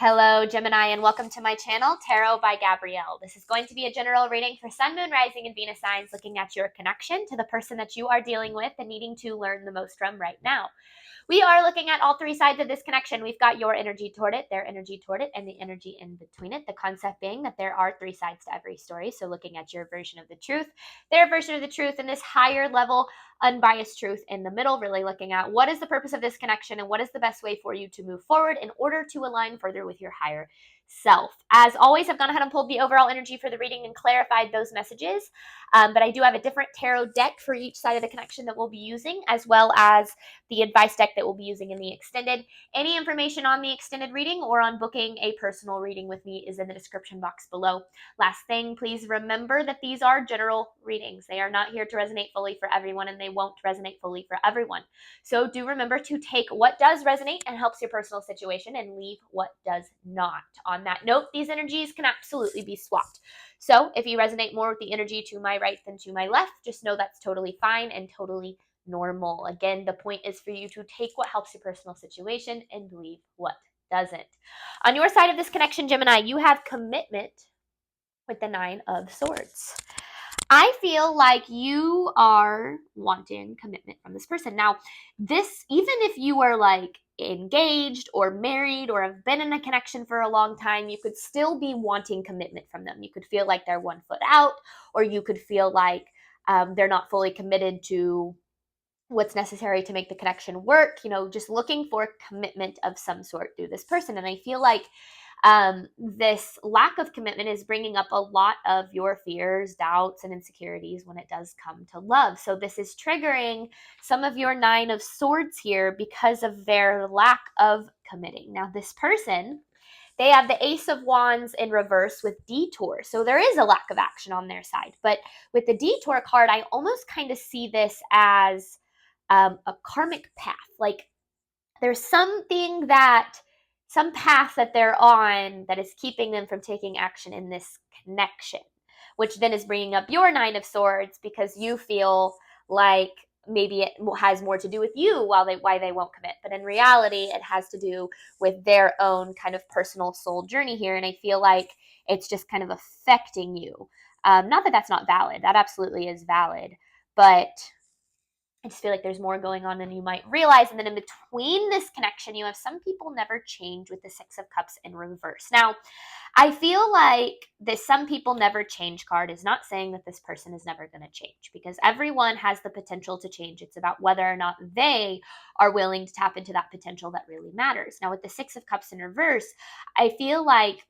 Hello, Gemini, and welcome to my channel, Tarot by Gabrielle. This is going to be a general reading for Sun, Moon, Rising, and Venus signs, looking at your connection to the person that you are dealing with and needing to learn the most from right now. We are looking at all three sides of this connection. We've got your energy toward it, their energy toward it, and the energy in between it. The concept being that there are three sides to every story. So looking at your version of the truth, their version of the truth, and this higher level, unbiased truth in the middle, really looking at what is the purpose of this connection and what is the best way for you to move forward in order to align further with your higher self. As always, I've gone ahead and pulled the overall energy for the reading and clarified those messages. But I do have a different tarot deck for each side of the connection that we'll be using, as well as the advice deck that we'll be using in the extended. Any information on the extended reading or on booking a personal reading with me is in the description box below. Last thing, please remember that these are general readings. They are not here to resonate fully for everyone, and they won't resonate fully for everyone. So do remember to take what does resonate and helps your personal situation and leave what does not. On that note, these energies can absolutely be swapped. So if you resonate more with the energy to my right than to my left, just know that's totally fine and totally normal. Again, the point is for you to take what helps your personal situation and leave what doesn't. On your side of this connection, Gemini, you have commitment with the Nine of Swords. I feel like you are wanting commitment from this person. Now, this, even if you are like engaged or married or have been in a connection for a long time, you could still be wanting commitment from them. You could feel like they're 1 foot out, or you could feel like they're not fully committed to what's necessary to make the connection work, just looking for commitment of some sort through this person. And I feel like this lack of commitment is bringing up a lot of your fears, doubts, and insecurities when it does come to love. So this is triggering some of your Nine of Swords here because of their lack of committing. Now, this person, they have the Ace of Wands in reverse with detour. So there is a lack of action on their side. But with the detour card, I almost kind of see this as a karmic path. Like there's some path that they're on that is keeping them from taking action in this connection, which then is bringing up your Nine of Swords because you feel like maybe it has more to do with you why they won't commit. But in reality, it has to do with their own kind of personal soul journey here. And I feel like it's just kind of affecting you. Not that that's not valid. That absolutely is valid. But I just feel like there's more going on than you might realize. And then in between this connection, you have some people never change with the Six of Cups in reverse. Now, I feel like this some people never change card is not saying that this person is never going to change, because everyone has the potential to change. It's about whether or not they are willing to tap into that potential that really matters. Now, with the Six of Cups in reverse, I feel like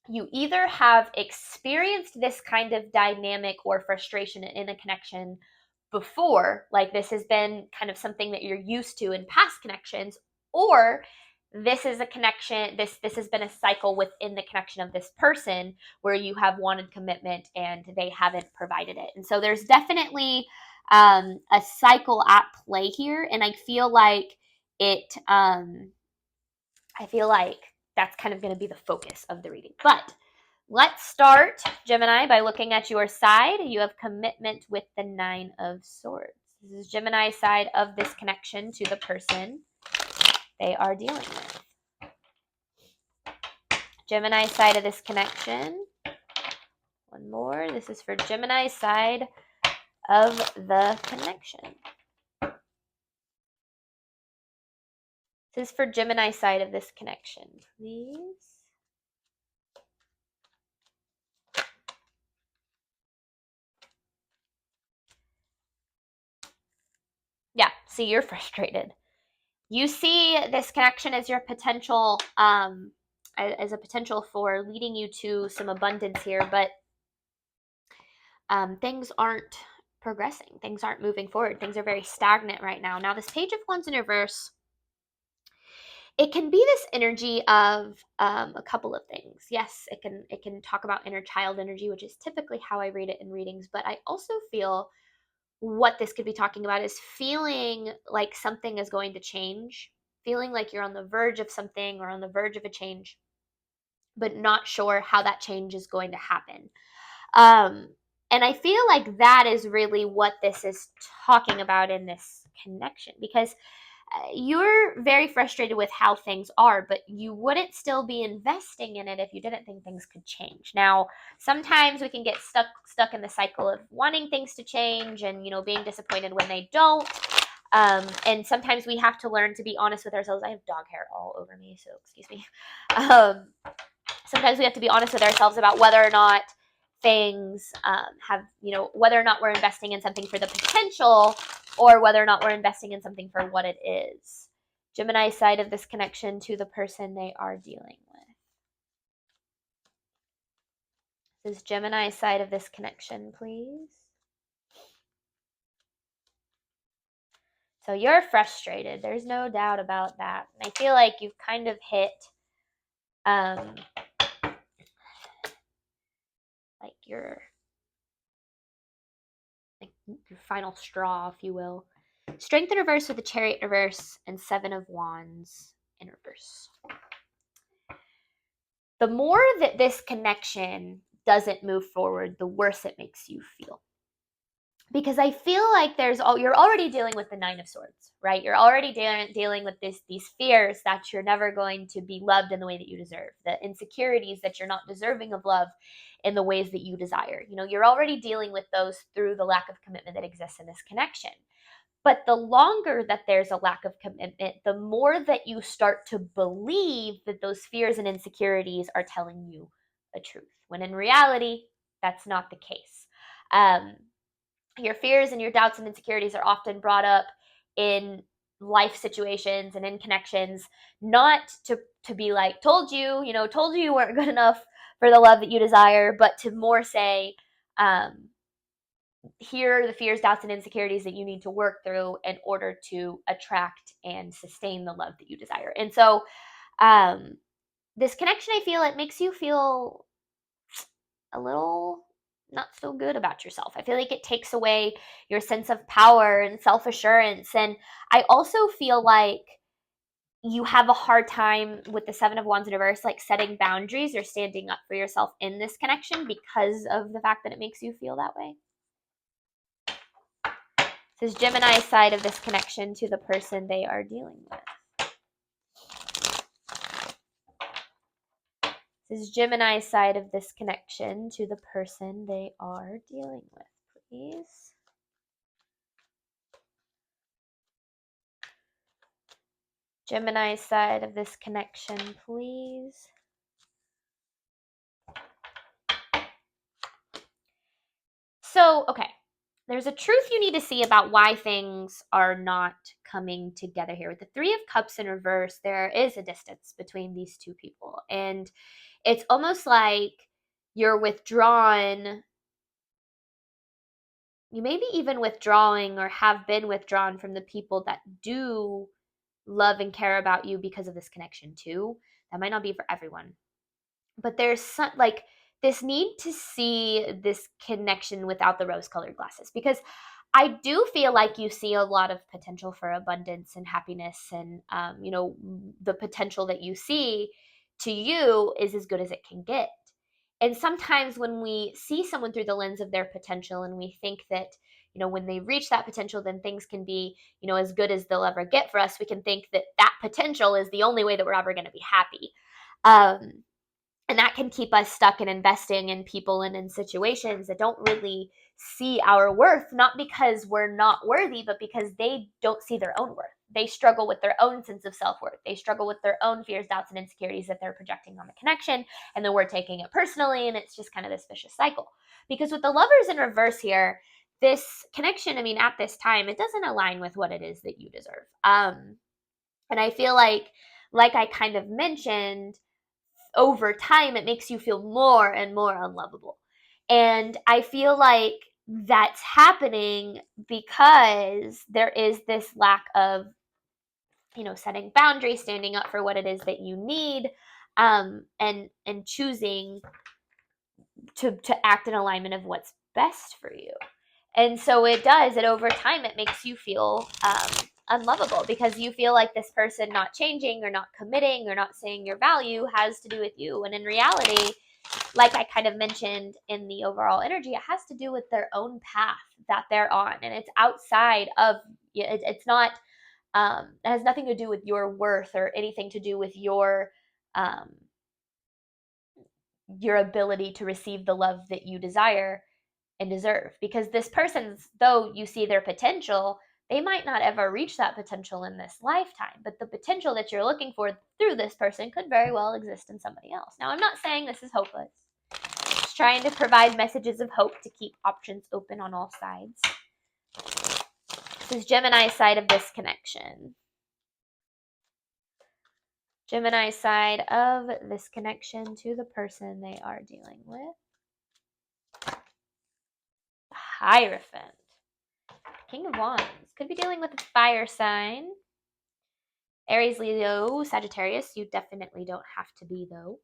you either have experienced this kind of dynamic or frustration in a connection before, like this has been kind of something that you're used to in past connections, or this is a connection, this has been a cycle within the connection of this person where you have wanted commitment and they haven't provided it. And so there's definitely a cycle at play here, and I feel like that's kind of going to be the focus of the reading. But let's start, Gemini, by looking at your side. You have commitment with the Nine of Swords. This is Gemini's side of this connection to the person they are dealing with. Gemini's side of this connection. One more. This is for Gemini's side of the connection. This is for Gemini's side of this connection, please. Yeah, see, you're frustrated. You see this connection as your potential, as a potential for leading you to some abundance here, but things aren't progressing. Things aren't moving forward. Things are very stagnant right now. Now, this Page of Wands in reverse, it can be this energy of a couple of things. Yes, it can talk about inner child energy, which is typically how I read it in readings, but I also feel what this could be talking about is feeling like something is going to change, feeling like you're on the verge of something or on the verge of a change, but not sure how that change is going to happen. And I feel like that is really what this is talking about in this connection, because you're very frustrated with how things are, but you wouldn't still be investing in it if you didn't think things could change. Now, sometimes we can get stuck in the cycle of wanting things to change and, being disappointed when they don't. And sometimes we have to learn to be honest with ourselves. I have dog hair all over me, so excuse me. Sometimes we have to be honest with ourselves about whether or not things have, whether or not we're investing in something for the potential or whether or not we're investing in something for what it is. Gemini side of this connection to the person they are dealing with. This is Gemini side of this connection, please. So you're frustrated. There's no doubt about that. And I feel like you've kind of hit like your final straw, if you will. Strength in reverse with the Chariot in reverse and 7 of Wands in reverse. The more that this connection doesn't move forward, the worse it makes you feel. Because I feel like you're already dealing with the 9 of Swords, right? You're already dealing with these fears that you're never going to be loved in the way that you deserve, the insecurities that you're not deserving of love in the ways that you desire. You're already dealing with those through the lack of commitment that exists in this connection. But the longer that there's a lack of commitment, the more that you start to believe that those fears and insecurities are telling you a truth, when in reality, that's not the case. Your fears and your doubts and insecurities are often brought up in life situations and in connections, not to be like, told you you weren't good enough for the love that you desire, but to more say, here are the fears, doubts, and insecurities that you need to work through in order to attract and sustain the love that you desire. And so this connection, I feel, it makes you feel a little not so good about yourself. I feel like it takes away your sense of power and self-assurance. And I also feel like you have a hard time with the 7 of Wands in reverse, like setting boundaries or standing up for yourself in this connection because of the fact that it makes you feel that way. This is Gemini side of this connection to the person they are dealing with. This is Gemini side of this connection to the person they are dealing with, please. Gemini side of this connection, please. So, okay. There's a truth you need to see about why things are not coming together here. With the 3 of Cups in reverse, there is a distance between these two people. And it's almost like you're withdrawn. You may be even withdrawing or have been withdrawn from the people that do love and care about you because of this connection too. That might not be for everyone. But there's some, like, this need to see this connection without the rose-colored glasses, because I do feel like you see a lot of potential for abundance and happiness, and the potential that you see to you is as good as it can get. And sometimes when we see someone through the lens of their potential and we think that, when they reach that potential, then things can be, as good as they'll ever get for us, we can think that that potential is the only way that we're ever going to be happy. And that can keep us stuck in investing in people and in situations that don't really see our worth, not because we're not worthy, but because they don't see their own worth. They struggle with their own sense of self-worth. They struggle with their own fears, doubts, and insecurities that they're projecting on the connection, and then we're taking it personally, and it's just kind of this vicious cycle. Because with the Lovers in reverse here, this connection, at this time, it doesn't align with what it is that you deserve. And I feel like I kind of mentioned, over time, it makes you feel more and more unlovable. And I feel like that's happening because there is this lack of, setting boundaries, standing up for what it is that you need, and choosing to act in alignment of what's best for you. And so it over time, it makes you feel unlovable, because you feel like this person not changing or not committing or not saying your value has to do with you. And in reality, like I kind of mentioned in the overall energy, it has to do with their own path that they're on. And it's outside of, it's not It has nothing to do with your worth or anything to do with your ability to receive the love that you desire and deserve. Because this person's, though you see their potential, they might not ever reach that potential in this lifetime, but the potential that you're looking for through this person could very well exist in somebody else. Now, I'm not saying this is hopeless. Just trying to provide messages of hope to keep options open on all sides. This is Gemini's side of this connection. Gemini's side of this connection to the person they are dealing with. Hierophant. King of Wands. Could be dealing with a fire sign. Aries, Leo, Sagittarius. You definitely don't have to be, though.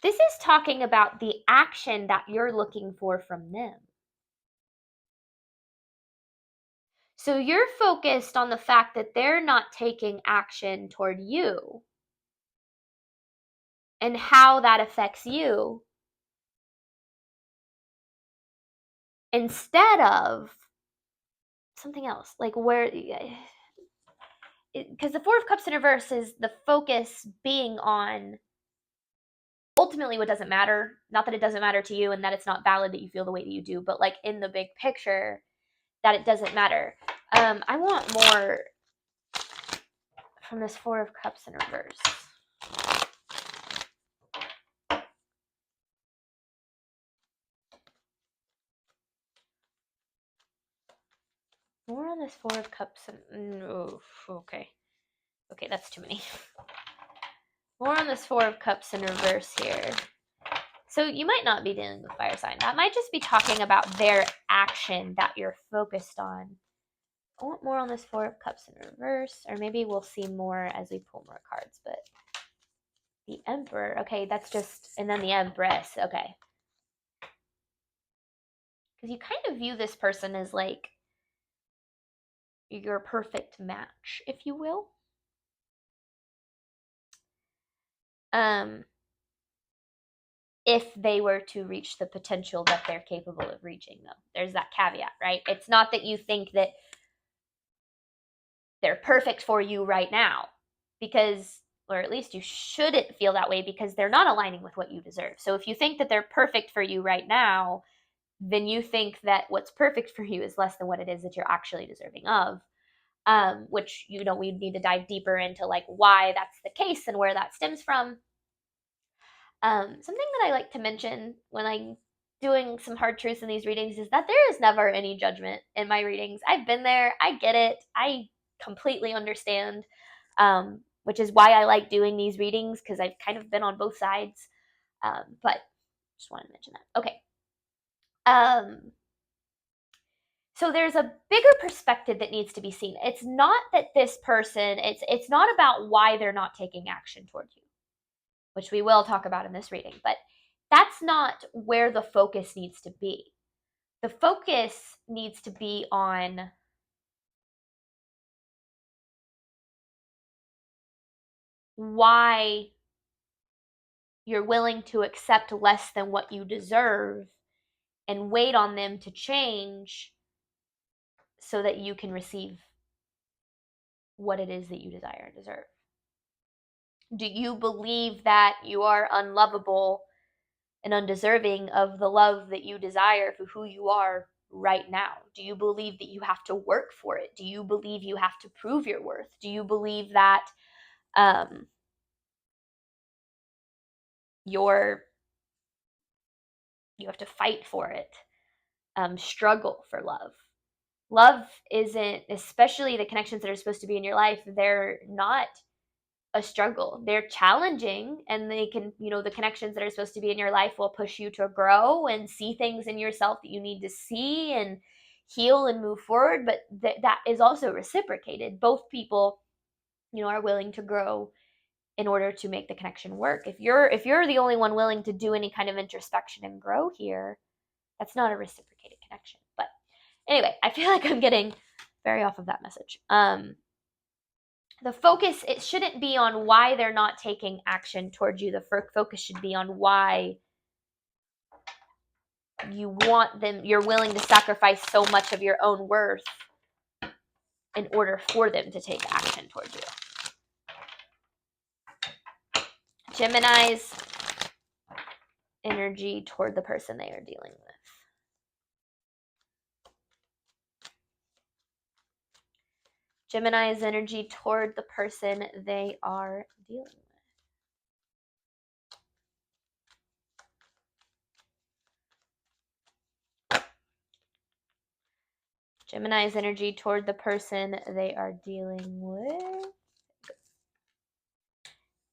This is talking about the action that you're looking for from them. So you're focused on the fact that they're not taking action toward you and how that affects you, instead of something else, like where, because the Four of Cups in reverse is the focus being on ultimately what doesn't matter. Not that it doesn't matter to you and that it's not valid that you feel the way that you do, but like in the big picture, that it doesn't matter. I want more from this Four of Cups in reverse. More on this Four of Cups. Oh, okay. Okay, that's too many. More on this Four of Cups in reverse here. So you might not be dealing with fire sign. That might just be talking about their action that you're focused on. I want more on this Four of Cups in reverse. Or maybe we'll see more as we pull more cards. But the Emperor. Okay, that's just... And then the Empress. Okay. Because you kind of view this person as like your perfect match, if you will. If they were to reach the potential that they're capable of reaching, though. There's that caveat, right? It's not that you think that they're perfect for you right now, because, or at least you shouldn't feel that way, because they're not aligning with what you deserve. So if you think that they're perfect for you right now, then you think that what's perfect for you is less than what it is that you're actually deserving of. Which, you know, we need to dive deeper into like why that's the case and where that stems from. Something that I like to mention when I'm doing some hard truths in these readings is that there is never any judgment in my readings. I've been there. I get it. I completely understand, which is why I like doing these readings, because I've kind of been on both sides. But just wanted to mention that. Okay. So there's a bigger perspective that needs to be seen. It's not that this person, it's not about why they're not taking action towards you, which we will talk about in this reading, but that's not where the focus needs to be. The focus needs to be on why you're willing to accept less than what you deserve and wait on them to change so that you can receive what it is that you desire and deserve. Do you believe that you are unlovable and undeserving of the love that you desire for who you are right now? Do you believe that you have to work for it? Do you believe you have to prove your worth? Do you believe that you have to fight for it, struggle for love? Love isn't, especially the connections that are supposed to be in your life, they're not a struggle. They're challenging, and they can, you know, the connections that are supposed to be in your life will push you to grow and see things in yourself that you need to see and heal and move forward. But that is also reciprocated. Both people, you know, are willing to grow in order to make the connection work. If you're the only one willing to do any kind of introspection and grow here, that's not a reciprocated connection. But anyway, I feel like I'm getting very off of that message. The focus, it shouldn't be on why they're not taking action towards you. The focus should be on why you want them, you're willing to sacrifice so much of your own worth in order for them to take action towards you. Gemini's energy toward the person they are dealing with. Gemini's energy toward the person they are dealing with. Gemini's energy toward the person they are dealing with.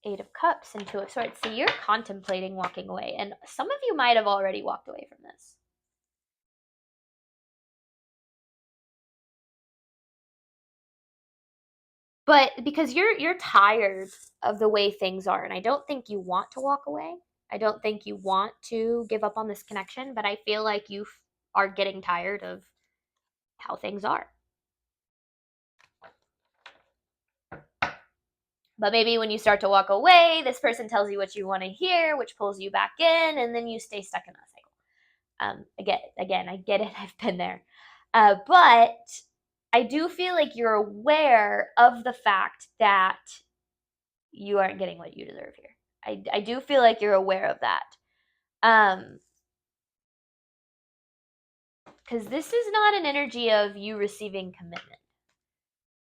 Eight of Cups and Two of Swords. See, you're contemplating walking away, and some of you might have already walked away from this. But because you're tired of the way things are, and I don't think you want to walk away. I don't think you want to give up on this connection, but I feel like you are getting tired of how things are. But maybe when you start to walk away, this person tells you what you want to hear, which pulls you back in, and then you stay stuck in that cycle. Again, I get it. I've been there. But I do feel like you're aware of the fact that you aren't getting what you deserve here. I do feel like you're aware of that. Because this is not an energy of you receiving commitment.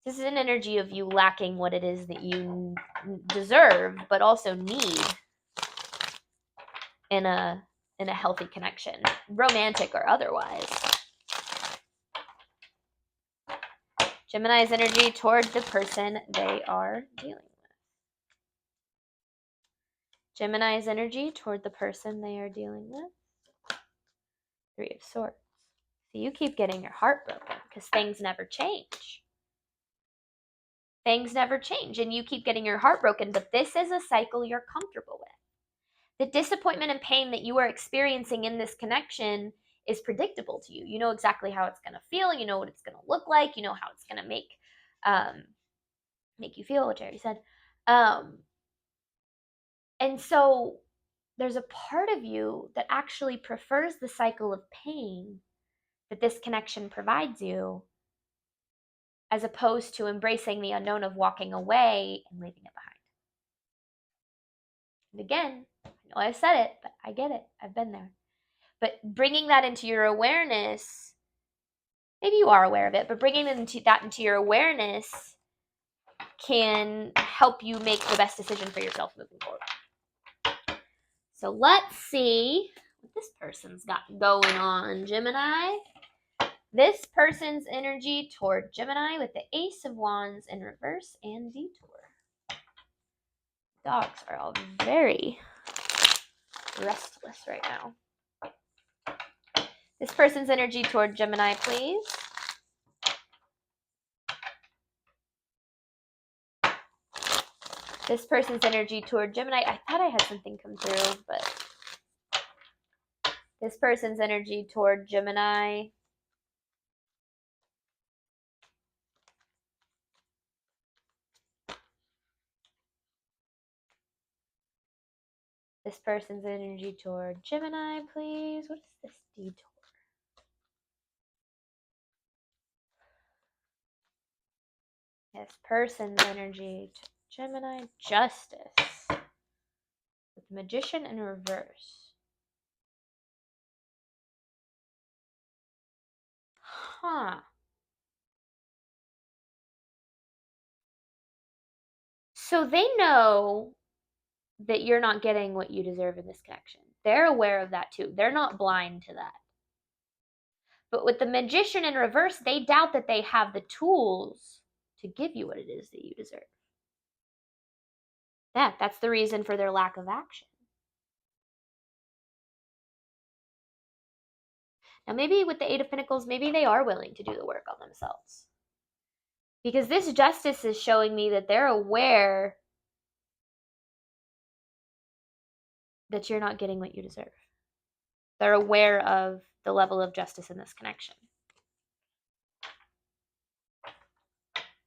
This is an energy of you lacking what it is that you deserve, but also need in a healthy connection, romantic or otherwise. Gemini's energy toward the person they are dealing with. Gemini's energy toward the person they are dealing with. Three of Swords. So you keep getting your heart broken because things never change. Things never change, and you keep getting your heart broken, but this is a cycle you're comfortable with. The disappointment and pain that you are experiencing in this connection is predictable to you. You know exactly how it's going to feel. You know what it's going to look like. You know how it's going to make you feel, which I already said. And so there's a part of you that actually prefers the cycle of pain that this connection provides you, as opposed to embracing the unknown of walking away and leaving it behind. And again, I know I said it, but I get it. I've been there. But bringing that into your awareness, maybe you are aware of it, but bringing that into your awareness can help you make the best decision for yourself moving forward. So let's see what this person's got going on, Gemini. This person's energy toward Gemini with the Ace of Wands in reverse and detour. Dogs are all very restless right now. This person's energy toward Gemini, please. This person's energy toward Gemini. I thought I had something come through, but this person's energy toward Gemini. This person's energy toward Gemini, please. What is this detour? This person's energy to Gemini, Justice. With Magician in reverse. Huh. So they know that you're not getting what you deserve in this connection. They're aware of that too. They're not blind to that. But with the Magician in reverse, they doubt that they have the tools to give you what it is that you deserve. That's the reason for their lack of action. Now maybe with the Eight of Pentacles, maybe they are willing to do the work on themselves. Because this Justice is showing me that they're aware that you're not getting what you deserve. They're aware of the level of justice in this connection.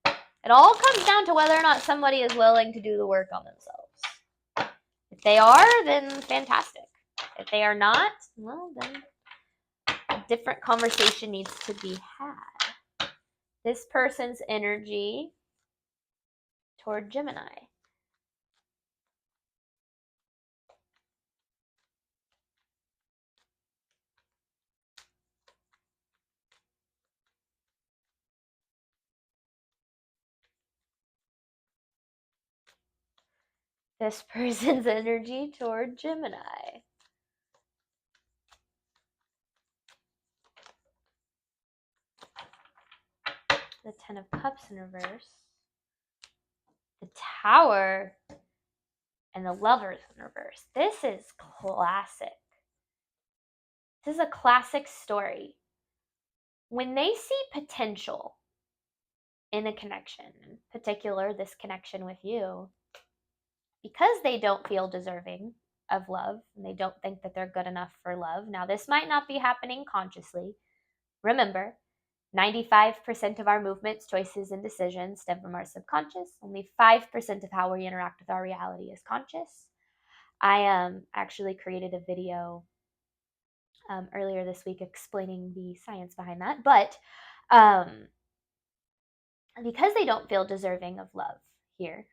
It all comes down to whether or not somebody is willing to do the work on themselves. If they are, then fantastic. If they are not, well, then different conversation needs to be had. This person's energy toward Gemini. This person's energy toward Gemini. The Ten of Cups in reverse. The Tower. And the Lovers in reverse. This is classic. This is a classic story. When they see potential in a connection, in particular this connection with you, because they don't feel deserving of love and they don't think that they're good enough for love. Now, this might not be happening consciously. Remember, 95% of our movements, choices, and decisions stem from our subconscious. Only 5% of how we interact with our reality is conscious. I actually created a video earlier this week explaining the science behind that. But because they don't feel deserving of love here,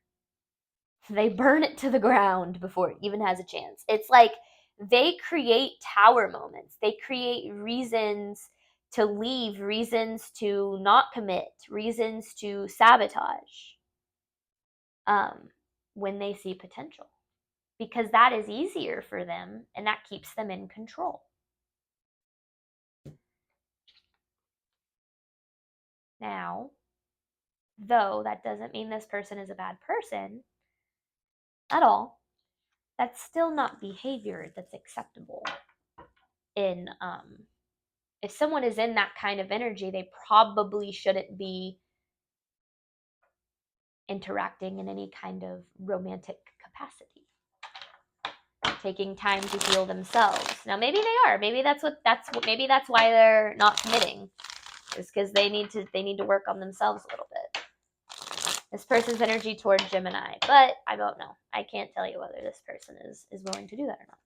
they burn it to the ground before it even has a chance. It's like they create tower moments. They create reasons to leave, reasons to not commit, reasons to sabotage when they see potential. Because that is easier for them and that keeps them in control. Now, though that doesn't mean this person is a bad person at all, that's still not behavior that's acceptable. If someone is in that kind of energy, they probably shouldn't be interacting in any kind of romantic capacity, taking time to heal themselves. Now, maybe they are. Maybe that's why they're not committing, is because they need to work on themselves a little bit. This person's energy toward Gemini, but I don't know. I can't tell you whether this person is willing to do that or not.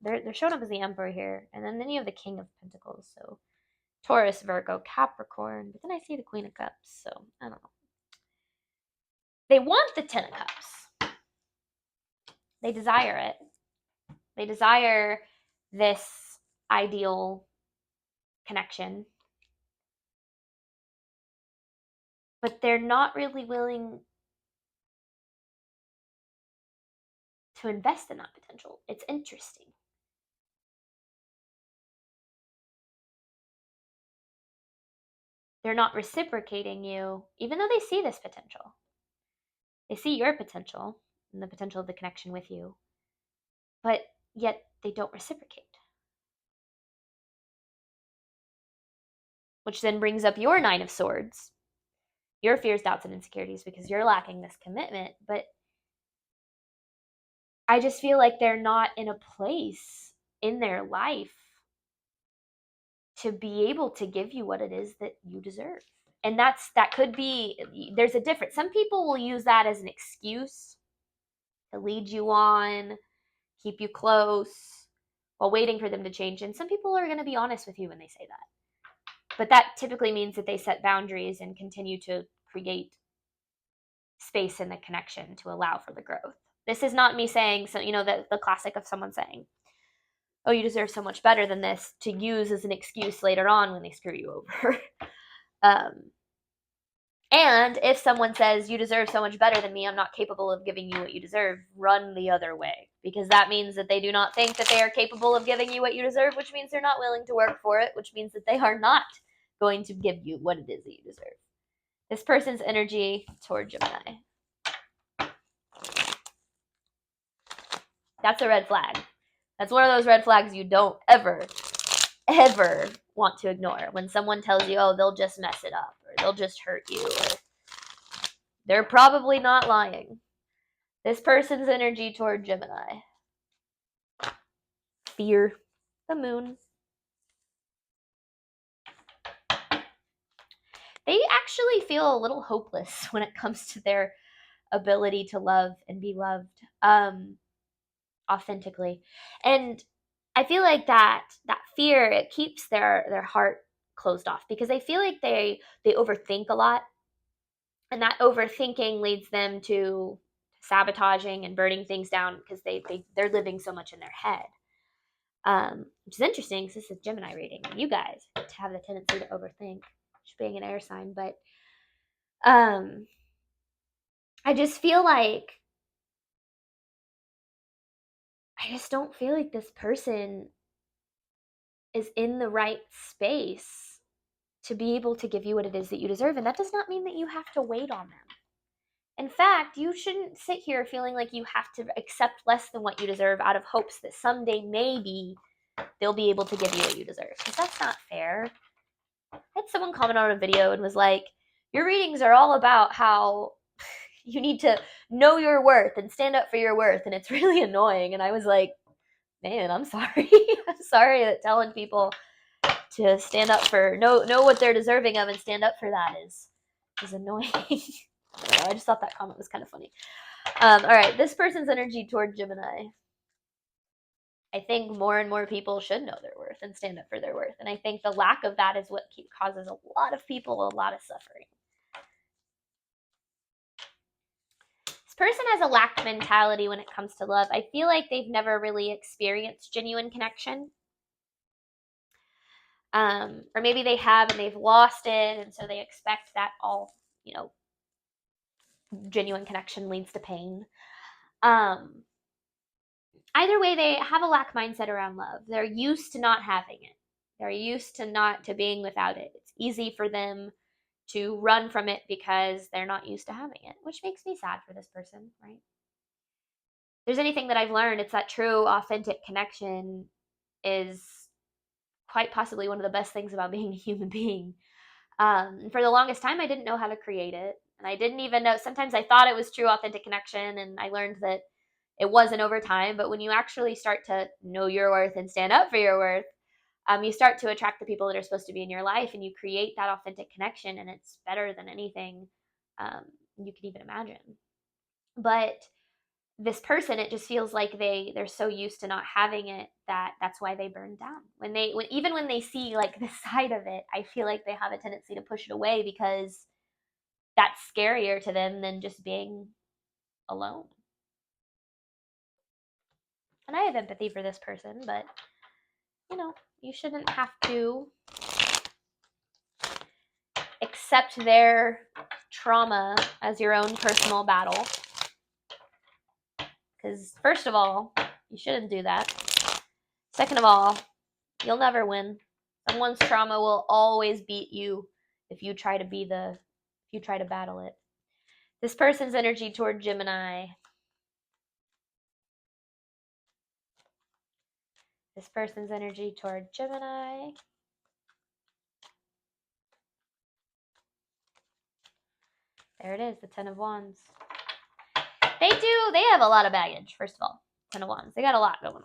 They're showing up as the Emperor here, and then you have the King of Pentacles, so Taurus, Virgo, Capricorn, but then I see the Queen of Cups, so I don't know. They want the Ten of Cups. They desire it. They desire this ideal connection, but they're not really willing to invest in that potential. It's interesting. They're not reciprocating you, even though they see this potential. They see your potential and the potential of the connection with you, but yet they don't reciprocate. Which then brings up your Nine of Swords, your fears, doubts, and insecurities, because you're lacking this commitment. But I just feel like they're not in a place in their life to be able to give you what it is that you deserve. And that could be, there's a difference. Some people will use that as an excuse to lead you on, keep you close, while waiting for them to change. And some people are going to be honest with you when they say that. But that typically means that they set boundaries and continue to create space in the connection to allow for the growth. This is not me saying, so the classic of someone saying, oh, you deserve so much better than this, to use as an excuse later on when they screw you over. And if someone says, you deserve so much better than me, I'm not capable of giving you what you deserve, run the other way. Because that means that they do not think that they are capable of giving you what you deserve, which means they're not willing to work for it, which means that they are not going to give you what it is that you deserve. This person's energy toward Gemini. That's a red flag. That's one of those red flags you don't ever want to ignore. When someone tells you, oh, they'll just mess it up, or they'll just hurt you, or they're probably not lying. This person's energy toward Gemini. Fear. The Moon. They actually feel a little hopeless when it comes to their ability to love and be loved. authentically. And I feel like that fear, it keeps their heart closed off, because they feel like they overthink a lot, and that overthinking leads them to sabotaging and burning things down, because they're living so much in their head. Which is interesting, because this is Gemini reading. You guys have the tendency to overthink, being an air sign, but I just feel like, I just don't feel like this person is in the right space to be able to give you what it is that you deserve. And that does not mean that you have to wait on them. In fact, you shouldn't sit here feeling like you have to accept less than what you deserve out of hopes that someday maybe they'll be able to give you what you deserve, because that's not fair. I had someone comment on a video and was like, your readings are all about how you need to know your worth and stand up for your worth, and it's really annoying. And I was like, man, I'm sorry. I'm sorry that telling people to stand up for, know what they're deserving of and stand up for that is annoying. I just thought that comment was kind of funny. All right, this person's energy toward Gemini. I think more and more people should know their worth and stand up for their worth. And I think the lack of that is what causes a lot of people a lot of suffering. This person has a lack mentality when it comes to love. I feel like they've never really experienced genuine connection. Or maybe they have and they've lost it, and so they expect that all, genuine connection leads to pain. Either way, they have a lack mindset around love. They're used to not having it. They're used to being without it. It's easy for them to run from it because they're not used to having it, which makes me sad for this person, right? If there's anything that I've learned, it's that true, authentic connection is quite possibly one of the best things about being a human being. For the longest time, I didn't know how to create it. And I didn't even know, sometimes I thought it was true, authentic connection, and I learned that it wasn't over time. But when you actually start to know your worth and stand up for your worth, you start to attract the people that are supposed to be in your life, and you create that authentic connection, and it's better than anything you can even imagine. But this person, it just feels like they're so used to not having it that's why they burn down. Even when they see like the side of it, I feel like they have a tendency to push it away, because that's scarier to them than just being alone. And I have empathy for this person, but you shouldn't have to accept their trauma as your own personal battle. Because first of all, you shouldn't do that. Second of all, you'll never win. Someone's trauma will always beat you if you try to battle it. This person's energy toward Gemini. This person's energy toward Gemini. There it is, the Ten of Wands. They have a lot of baggage, first of all. Ten of Wands. They got a lot going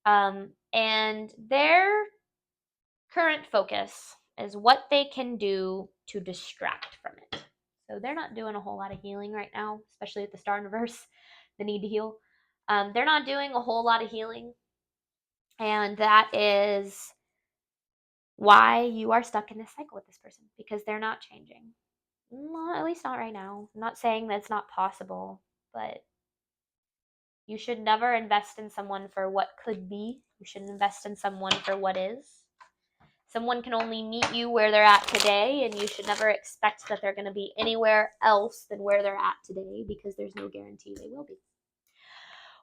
on. And their current focus is what they can do to distract from it. So they're not doing a whole lot of healing right now, especially with the star in reverse, the need to heal. They're not doing a whole lot of healing. And that is why you are stuck in this cycle with this person, because they're not changing. Well, at least not right now. I'm not saying that's not possible, but you should never invest in someone for what could be. You should invest in someone for what is. Someone can only meet you where they're at today, and you should never expect that they're going to be anywhere else than where they're at today, because there's no guarantee they will be.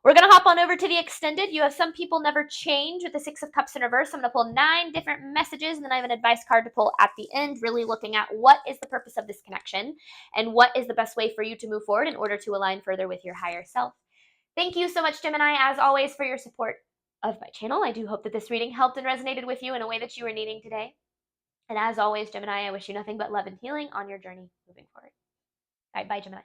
We're going to hop on over to the extended. You have some people never change with the Six of Cups in reverse. I'm going to pull 9 different messages, and then I have an advice card to pull at the end, really looking at what is the purpose of this connection and what is the best way for you to move forward in order to align further with your higher self. Thank you so much, Gemini, as always, for your support of my channel. I do hope that this reading helped and resonated with you in a way that you were needing today. And as always, Gemini, I wish you nothing but love and healing on your journey moving forward. All right, bye, Gemini.